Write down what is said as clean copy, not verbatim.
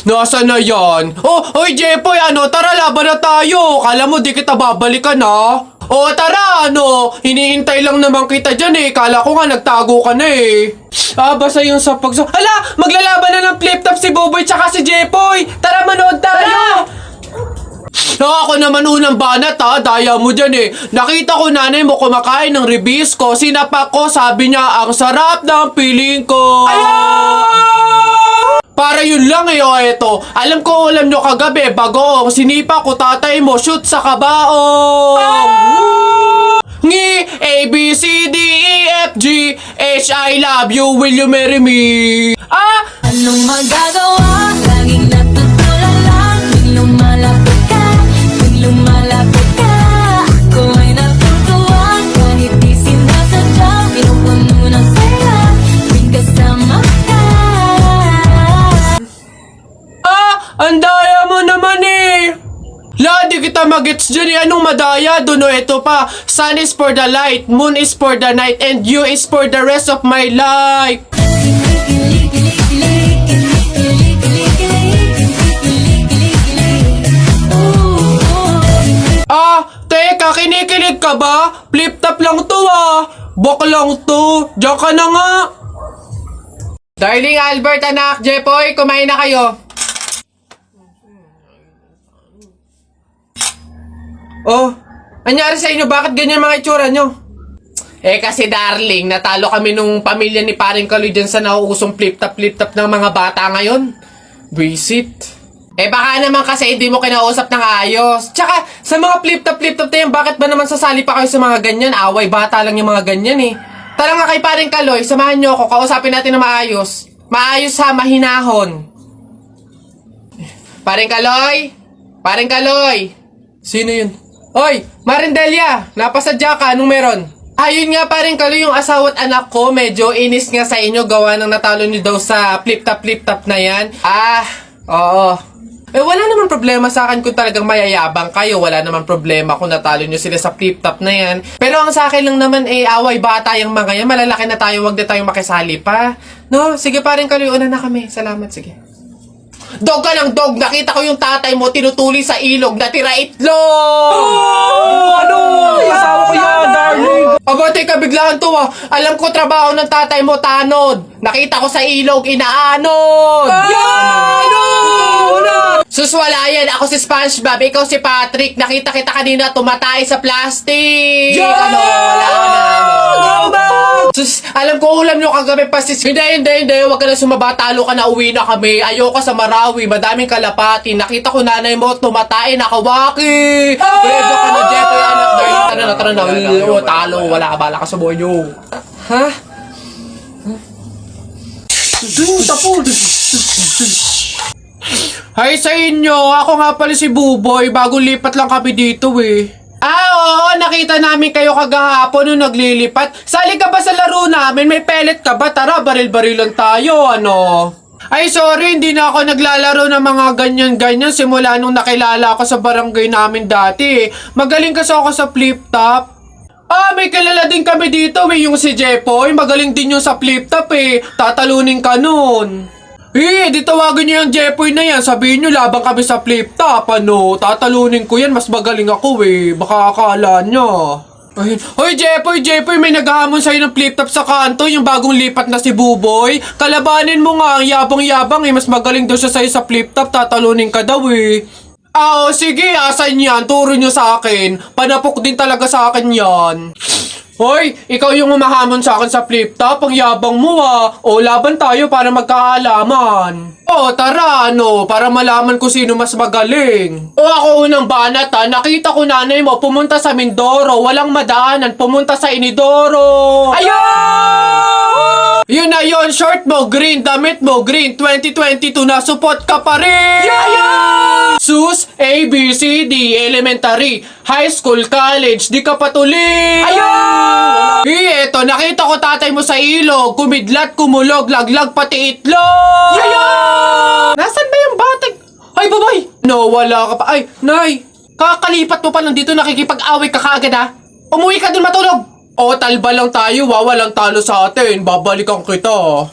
Nasaan na yan? Oh, oy Jepoy, tara laban na tayo. Kala mo di kita babalikan ha? Oh, tara, hinihintay lang naman kita dyan eh. Kala ko nga nagtago ka na eh. Basta yung sa Hala, maglalaban na ng flip-top si Buboy tsaka si Jepoy. Tara, manood tayo. Ako naman unang banat ha, daya mo dyan eh. Nakita ko nanay mo kumakain ng ribisco. Sinapak ko, sabi niya, ang sarap ng piling ko. Para yun lang eh, eto. Alam ko ulam nyo kagabi, bagoong sinipa ko tatay mo, shoot sa kabaong. Ngi, A, B, C, D, E, F, G, H, I love you, will you marry me? Anong magagawa? Laging natutulala. Tuwing lumalapit ka, tuwing lumalapit ka, ako ay natutuwa. Kahit di sinasadya, pinupuno ng saya tuwing kasama ka. Ang daya mo naman eh! La, di kita magets dyan eh. Anong madaya? Doon ito pa. Sun is for the light, moon is for the night, and you is for the rest of my life. Teka, kinikilig ka ba? Flip-top lang to Bok lang to. Diyan ka na nga. Darling Albert, anak, Jepoy, kumain na kayo. Oh, anyari sa inyo? Bakit ganyan mga itsura nyo? Kasi darling, natalo kami nung pamilya ni paring Kaloy dyan sa nauusong flip-top ng mga bata ngayon. Visit. Baka naman kasi hindi mo kinausap ng ayos. Tsaka, sa mga flip-top na yan, bakit ba naman sasali pa kayo sa mga ganyan? Away, bata lang yung mga ganyan eh. Tara nga kay paring Kaloy, samahan nyo ako, kausapin natin na maayos. Maayos ha, mahinahon. Paring Kaloy? Paring Kaloy? Sino yun? Hoy, Marindelia, napasadya ka, anong meron? Ayun nga paring Kaloy, yung asawa at anak ko, medyo inis nga sa inyo, gawa ng natalo nyo daw sa flip-top na yan. Oo. Wala naman problema sa akin kung talagang mayayabang kayo, wala naman problema kung natalo nyo sila sa flip-top na yan. Pero ang sa akin lang naman, away bata yung mga yan, malalaki na tayo, wag na tayong makisali pa. No, sige paring Kaloy, una na kami, salamat, sige. Dog ka ng dog! Nakita ko yung tatay mo tinutuli sa ilog na tira itlog! Asawa ko yan, darling! Teka, biglaan to Alam ko trabaho ng tatay mo, tanod! Nakita ko sa ilog, inaanod! Sus, wala yan! Ako si SpongeBob, ikaw si Patrick! Nakita kita kanina tumatay sa plastic! Wala na! Sus, alam ko ulam nyo kagabi pasis. Hindi. Huwag ka na sumaba. Talo ka na, uwi na kami. Ayoko sa Marawi. Madaming kalapati. Nakita ko nanay mo, tumatay, nakawaki. Pwede ka na, Jepoy, anak. Tara na. Talo. Wala ka, bala ka sa buhay nyo. Ha? Hi sa inyo. Ako nga pala si Buboy. Bagong lipat lang kami dito eh. Oo, nakita namin kayo kagahapon nung naglilipat. Sali ka ba sa laro namin? May pellet ka ba? Tara, baril-barilan tayo, Ay, sorry, hindi na ako naglalaro ng mga ganyan-ganyan simula nung nakilala ako sa barangay namin dati. Magaling kasi ako sa flip-top. May kilala din kami dito yung si Jepoy. Magaling din yung sa flip-top Tatalunin ka nun. di tawagin niyo yung Jepoy na yan. Sabihin niyo, labang kami sa flip-top, Tatalunin ko yan, mas magaling ako Baka akala niyo. Hoy, Jepoy, may naghahamon sa'yo ng flip-top sa kanto, yung bagong lipat na si Buboy. Kalabanin mo nga, ang yabang-yabang mas magaling daw siya sa'yo sa flip-top, tatalunin ka daw sige, asan yan? Turo niyo sa akin. Panapok din talaga sa akin yan. Hoy, ikaw yung umahamon sa akin sa flip-top, ang yabang mo laban tayo para magkaalaman. Tara, para malaman ko sino mas magaling. Ako unang banat nakita ko nanay mo pumunta sa Mindoro, walang madaanan, pumunta sa Inidoro. Ayun! Yun na yun, short mo green, damit mo green, 2022 na, support ka pa rin! Sus, A, B, C, D, elementary, high school, college, di ka patuloy! Eto, nakita ko tatay mo sa ilog, kumidlat, kumulog, laglag, pati itlog! Nasaan ba yung batag? Ay, babay! Wala ka pa. Ay, nay! Kakalipat mo pa lang dito, nakikipag-away ka kaagad Umuwi ka dun matulog! Talba lang tayo, walang talo sa atin. Babalikan kita